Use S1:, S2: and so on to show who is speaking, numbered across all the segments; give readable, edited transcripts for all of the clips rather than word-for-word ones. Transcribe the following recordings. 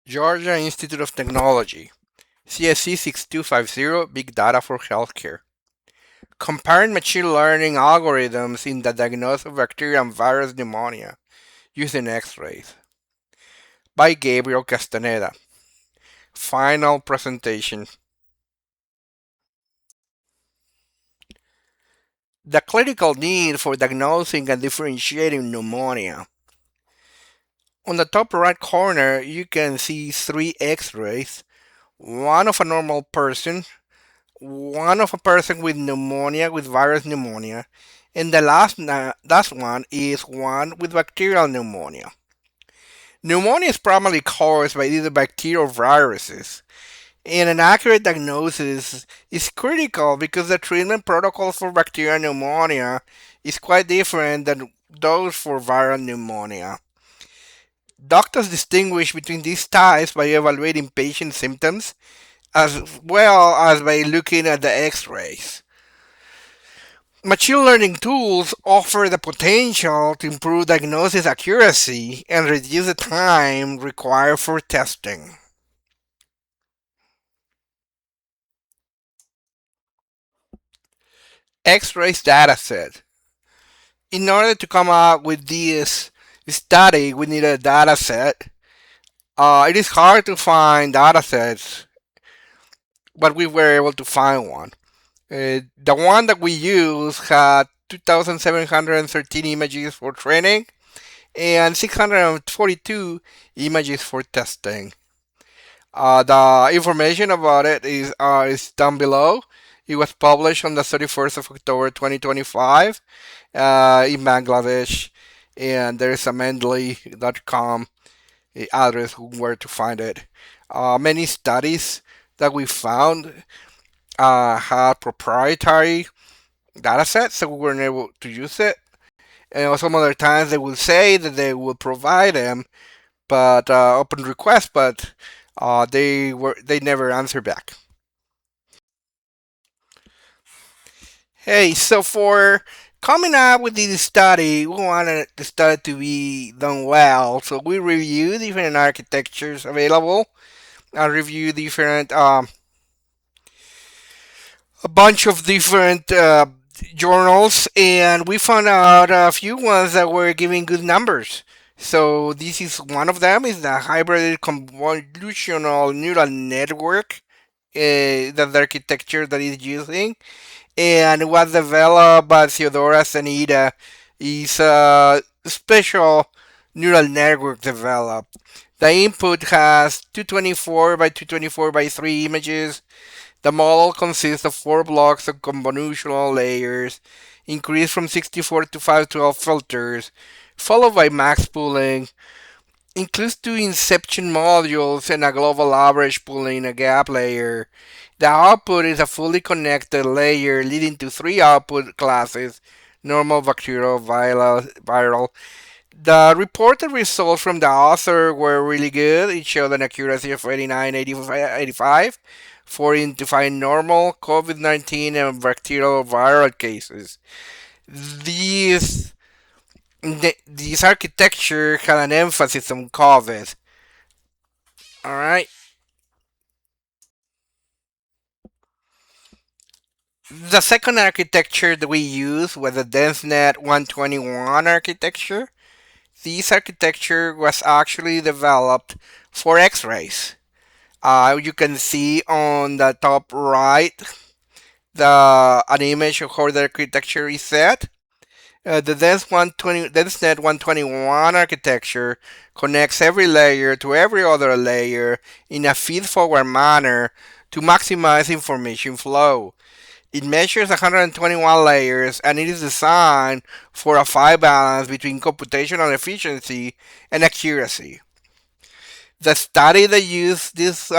S1: Georgia Institute of Technology, CSC 6250, Big Data for Healthcare. Comparing machine learning algorithms in the diagnosis of bacterial and virus pneumonia using X-rays. By Gabriel Castaneda. Final presentation. The clinical need for diagnosing and differentiating pneumonia. On the top right corner, you can see three X-rays, one of a normal person, one of a person with pneumonia, with virus pneumonia, and the last one is one with bacterial pneumonia. Pneumonia is primarily caused by either bacteria or viruses, and an accurate diagnosis is critical because the treatment protocol for bacterial pneumonia is quite different than those for viral pneumonia. Doctors distinguish between these types by evaluating patient symptoms as well as by looking at the x-rays. Machine learning tools offer the potential to improve diagnosis accuracy and reduce the time required for testing. X-rays dataset. In order to come up with this study, we need a dataset. It is hard to find datasets, but we were able to find one. The one that we used had 2,713 images for training and 642 images for testing. The information about it is down below. It was published on the 31st of October 2025 in Bangladesh, and there is a mendeley.com address where to find it. Many studies that we found had proprietary data sets, so we weren't able to use it. And some other times they will say that they will provide them, but open request, but they never answer back. Hey, so for coming up with this study, we wanted the study to be done well. So we review different architectures available. I review different a bunch of different journals, and we found out a few ones that were giving good numbers. So this is one of them is the hybrid convolutional neural network. That's the architecture that is using, and was developed by Theodora Sanita. Is a special neural network developed. The input has 224 by 224 by 3 images. The model consists of 4 blocks of convolutional layers, increased from 64 to 512 filters, followed by max pooling, includes 2 inception modules and a global average pooling a gap layer. The output is a fully connected layer leading to 3 output classes, normal, bacterial, viral. The reported results from the author were really good. It showed an accuracy of 89, 85 for identifying normal COVID-19 and bacterial viral cases. These, this architecture had an emphasis on COVID. All right. The second architecture that we used was the Densenet 121 architecture. This architecture was actually developed for X-rays. You can see on the top right an image of how the architecture is set. The Densenet 121 architecture connects every layer to every other layer in a feed-forward manner to maximize information flow. It measures 121 layers and it is designed for a fine balance between computational efficiency and accuracy. The study that used this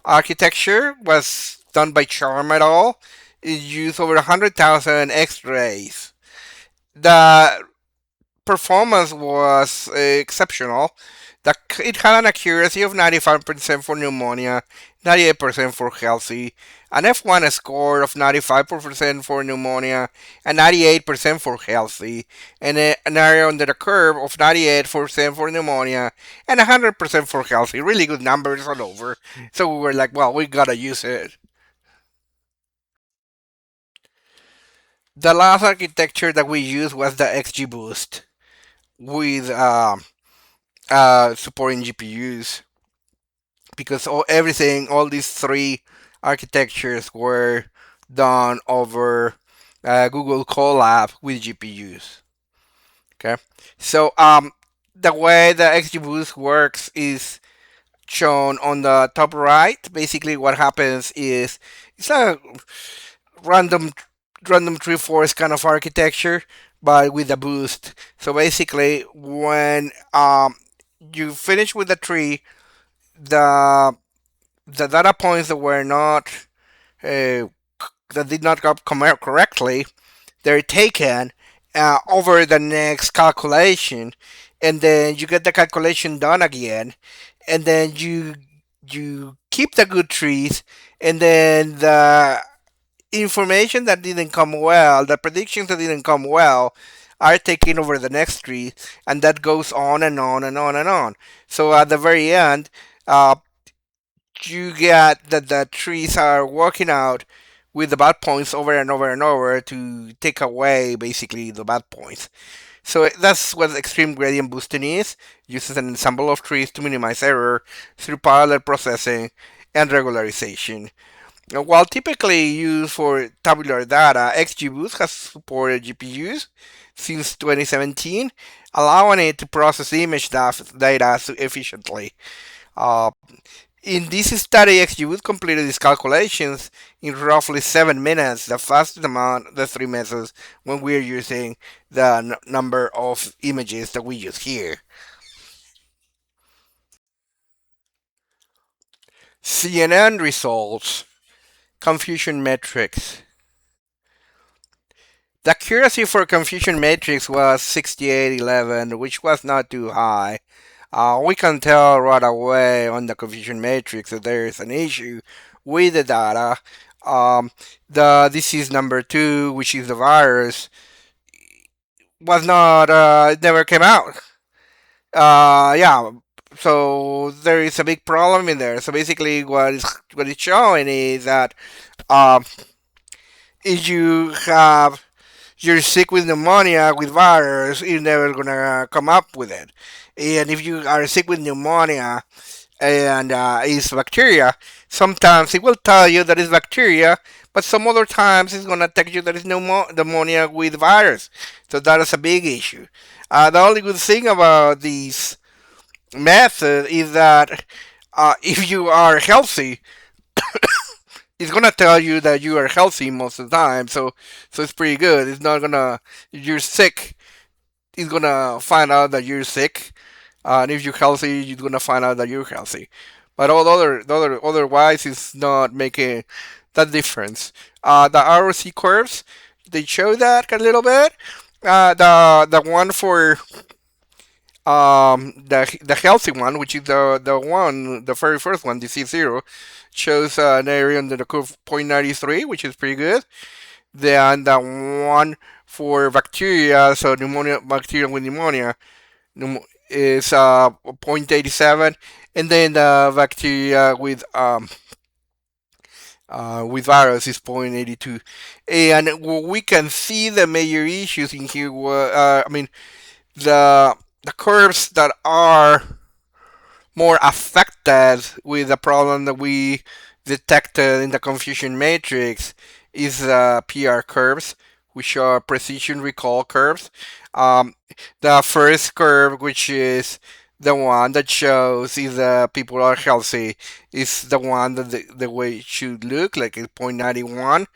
S1: architecture was done by Charm et al. It used over 100,000 X-rays. The performance was exceptional. It had an accuracy of 95% for pneumonia, 98% for healthy, an F1 score of 95% for pneumonia, and 98% for healthy, and an area under the curve of 98% for pneumonia, and 100% for healthy. Really good numbers all over. So we were like, well, we gotta use it. The last architecture that we used was the XGBoost with supporting GPUs because all these three architectures were done over Google Colab with GPUs. Okay, so the way the XGBoost works is shown on the top right. Basically, what happens is it's a random random tree forest kind of architecture, but with a boost. So basically, when you finish with the tree, the the data points that were not uh, that did not come out correctly, they're taken over the next calculation, and then you get the calculation done again, and then you keep the good trees, and then the information that didn't come well, the predictions that didn't come well, are taken over the next tree, and that goes on and on and on and on. So at the very end, uh, you get that the trees are working out with the bad points over and over and over to take away basically the bad points. So that's what extreme gradient boosting is. Uses an ensemble of trees to minimize error through parallel processing and regularization. While typically used for tabular data, XGBoost has supported GPUs since 2017, allowing it to process image data efficiently. Uh, in this study, XGBoost completed its calculations in roughly 7 minutes, the fastest among the three methods when we're using the number of images that we use here. CNN results, confusion metrics. The accuracy for confusion matrix was 6811, which was not too high. We can tell right away on the confusion matrix that there is an issue with the data. The disease number two, which is the virus, was not, it never came out. Yeah, so there is a big problem in there. So basically, what it's showing is that um, if you're sick with pneumonia with virus, you're never gonna come up with it. And if you are sick with pneumonia and it's bacteria, sometimes it will tell you that it's bacteria, but some other times it's gonna tell you that it's pneumonia with virus. So that is a big issue. The only good thing about this method is that if you are healthy, it's gonna tell you that you are healthy most of the time. So it's pretty good. It's not gonna if you're sick. It's gonna find out that you're sick, and if you're healthy, you're gonna find out that you're healthy. But otherwise, it's not making that difference. The ROC curves they show that a little bit. The one for the healthy one, which is the very first one, the C0, shows an area under the curve 0.93, which is pretty good. Then the one for bacteria, so pneumonia, bacteria with pneumonia, is 0.87, and then the bacteria with virus is 0.82. And we can see the major issues in here. I mean, the curves that are more affected with the problem that we detected in the confusion matrix is the PR curves, which are precision recall curves. Um, the first curve, which is the one that shows if the people are healthy, is the one that the way it should look, like it's 0.91.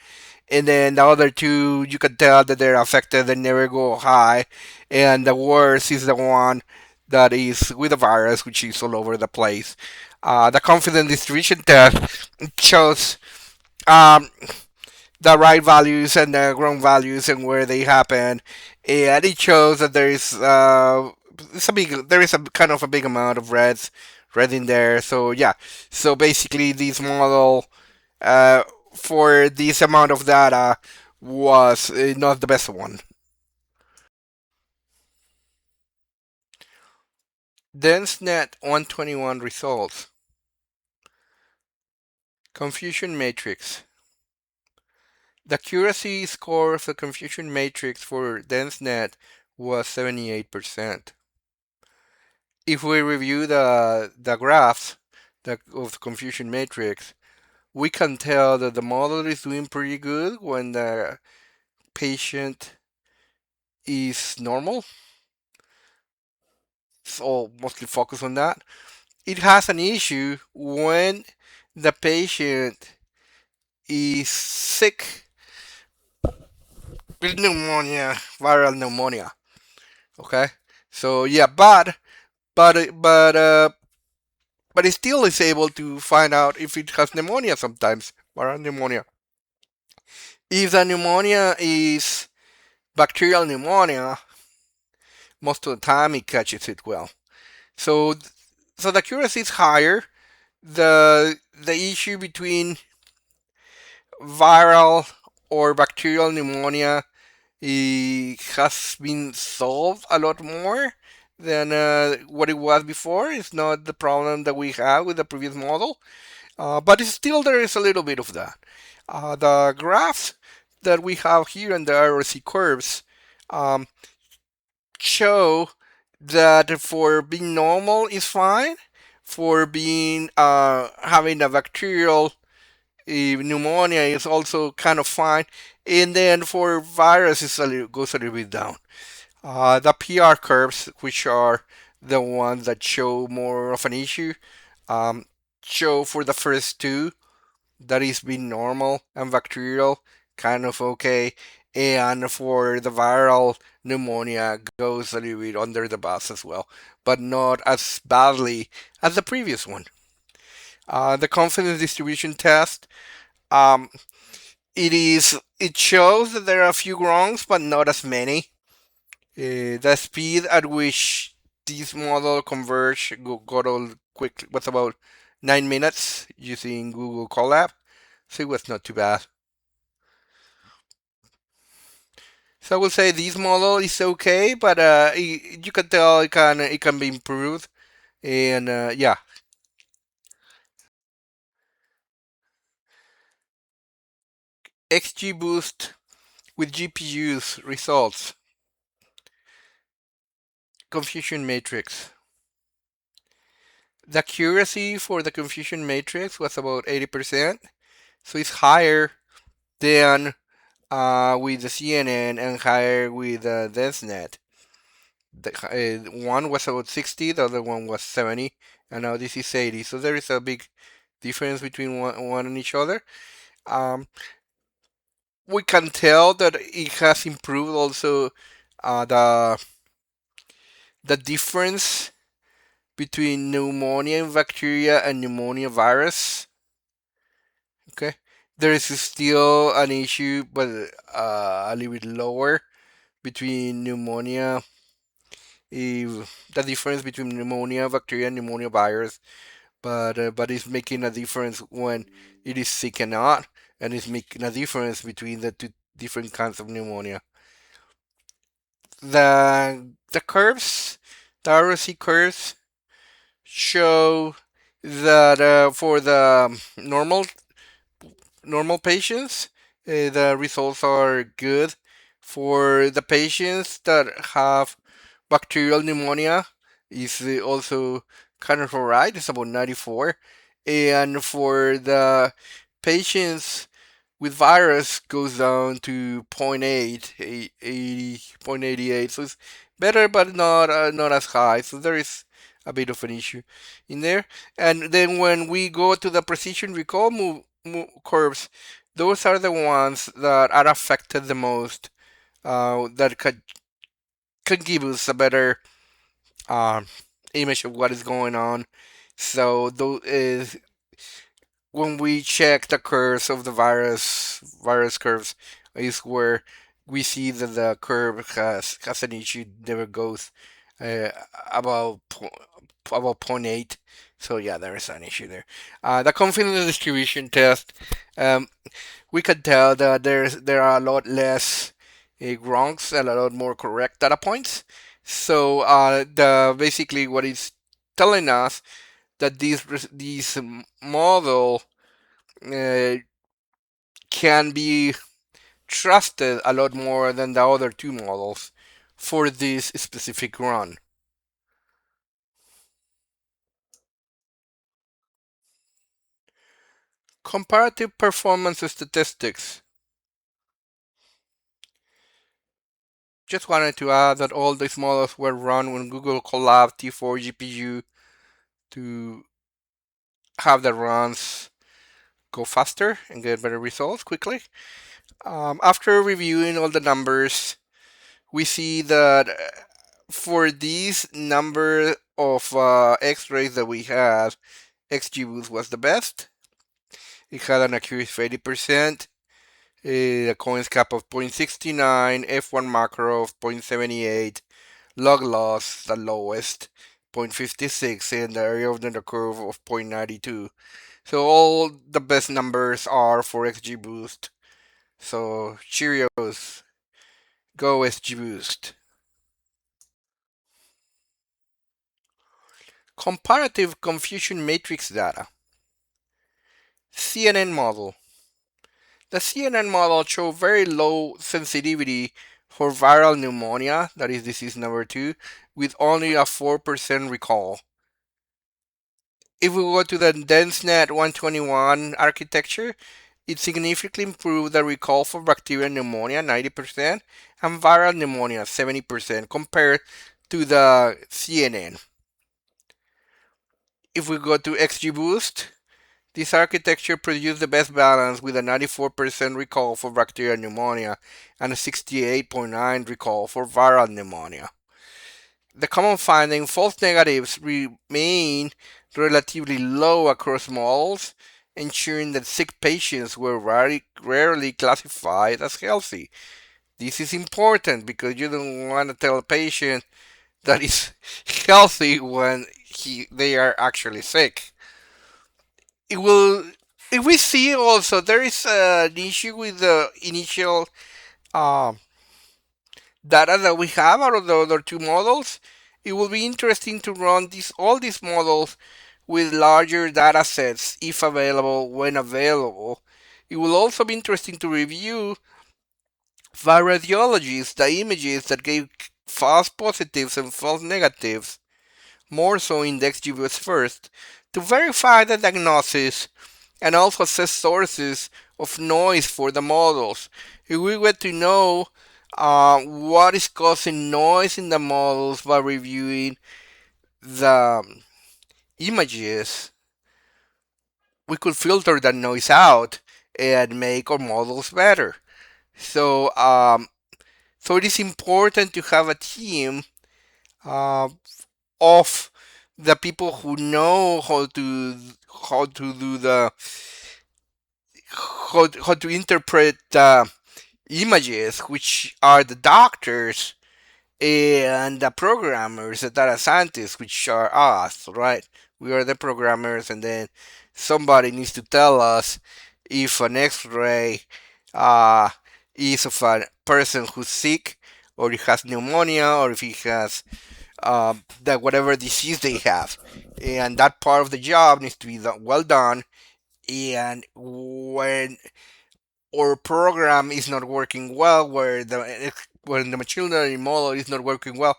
S1: And then the other two, you can tell that they're affected, they never go high. And the worst is the one that is with the virus, which is all over the place. The confidence distribution test shows um, the right values and the wrong values and where they happen. And it shows that there is it's a big. There is a kind of a big amount of red in there. So yeah. So basically, this model uh, for this amount of data was not the best one. Densenet 121 results. Confusion matrix. The accuracy score of the confusion matrix for Densenet was 78%. If we review the graphs of the confusion matrix, we can tell that the model is doing pretty good when the patient is normal. So mostly focus on that. It has an issue when the patient is sick with pneumonia, viral pneumonia. Okay, so yeah, but but uh, but it still is able to find out if it has pneumonia sometimes, viral pneumonia. If the pneumonia is bacterial pneumonia, most of the time it catches it well. So so the accuracy is higher. The issue between viral or bacterial pneumonia has been solved a lot more than what it was before. It's not the problem that we had with the previous model, but it's still there is a little bit of that. The graphs that we have here in the ROC curves um, show that for being normal is fine, for being having a bacterial pneumonia is also kind of fine, and then for virus goes a little bit down. The PR curves, which are the ones that show more of an issue, um, show for the first two that is being normal and bacterial kind of okay, and for the viral pneumonia goes a little bit under the bus as well, but not as badly as the previous one. The confidence distribution test, um, it shows that there are a few wrongs, but not as many. The speed at which this model converge got all quick was about 9 minutes using Google Colab, so it was not too bad. So I would say this model is okay, but you can tell it can be improved, and yeah. XGBoost with GPUs results. Confusion matrix. The accuracy for the confusion matrix was about 80%, so it's higher than with the CNN and higher with the Densenet. One was about 60, the other one was 70, and now this is 80. So there is a big difference between one and each other. Um, we can tell that it has improved also the difference between pneumonia and bacteria and pneumonia virus. Okay, there is still an issue, but a little bit lower between pneumonia. The difference between pneumonia bacteria and pneumonia virus, but it's making a difference when it is sick and not, and it's making a difference between the two different kinds of pneumonia. The curves, the ROC curves, show that for the normal patients, the results are good. For the patients that have bacterial pneumonia, is also kind of alright. It's about 94, and for the patients with virus goes down to zero point 0.8, 80, 0.88. So it's better, but not as high. So there is a bit of an issue in there. And then when we go to the precision recall curves, those are the ones that are affected the most. That could give us a better um, image of what is going on. So those is when we check the curves of the virus curves is where we see that the curve has an issue, never goes uh, about about zero point 0.8. So yeah, there is an issue there. The confidence distribution test, um, we can tell that there are a lot less wrongs and a lot more correct data points. So the basically what it's telling us that these model uh, can be trusted a lot more than the other two models for this specific run. Comparative performance statistics. Just wanted to add that all these models were run on Google Colab T4 GPU to have the runs go faster and get better results quickly. After reviewing all the numbers, we see that for these number of X-rays that we had, XGBoost was the best. It had an accuracy of 80%, a coins cap of 0.69, F1 macro of 0.78, log loss the lowest, 0.56, and the area under the curve of 0.92. So all the best numbers are for XGBoost. So Cheerios, go XGBoost. Comparative confusion matrix data. CNN model. The CNN model showed very low sensitivity for viral pneumonia, that is disease number 2, with only a 4% recall. If we go to the Densenet 121 architecture, it significantly improved the recall for bacterial pneumonia 90% and viral pneumonia 70% compared to the CNN. If we go to XGBoost, this architecture produced the best balance with a 94% recall for bacterial pneumonia and a 68.9% recall for viral pneumonia. The common finding, false negatives remain relatively low across models, ensuring that sick patients were rarely classified as healthy. This is important because you don't want to tell a patient that is healthy when they are actually sick. It will. If we see also there is an issue with the initial uh, data that we have out of the other two models, it will be interesting to run all these models with larger data sets if available when available. It will also be interesting to review by radiologists the images that gave false positives and false negatives, more so in the XGBoost first, to verify the diagnosis and also assess sources of noise for the models. If we were to know what is causing noise in the models by reviewing the images, we could filter that noise out and make our models better. So, so it is important to have a team uh, of the people who know how to do the how to interpret images, which are the doctors and the programmers, the data scientists, which are us, right? We are the programmers, and then somebody needs to tell us if an X-ray uh, is of a person who's sick, or he has pneumonia, or if he has that whatever disease they have, and that part of the job needs to be well done. And when or program is not working well, where the machine learning model is not working well,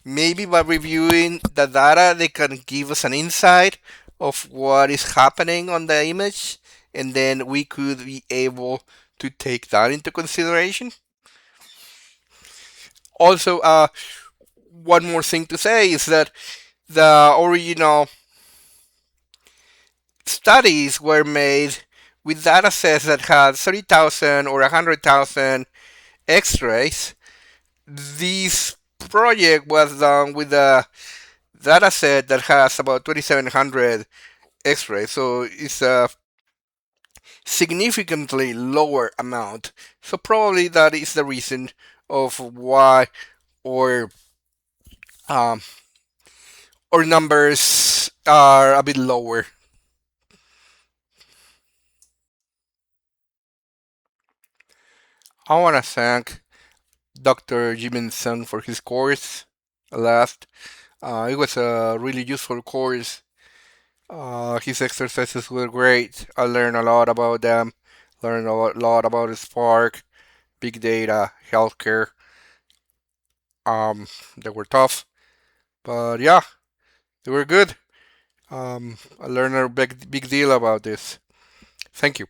S1: maybe by reviewing the data, they can give us an insight of what is happening on the image, and then we could be able to take that into consideration. Also, one more thing to say is that the original studies were made with data sets that had 30,000 or 100,000 X-rays. This project was done with a data set that has about 2,700 X-rays, so it's a significantly lower amount. So probably that is the reason of why our Um, our numbers are a bit lower. I want to thank Dr. Jimin Sung for his course last. It was a really useful course. His exercises were great. I learned a lot about them. Learned a lot about Spark, big data, healthcare. They were tough, but yeah, they were good. I learned a big deal about this. Thank you.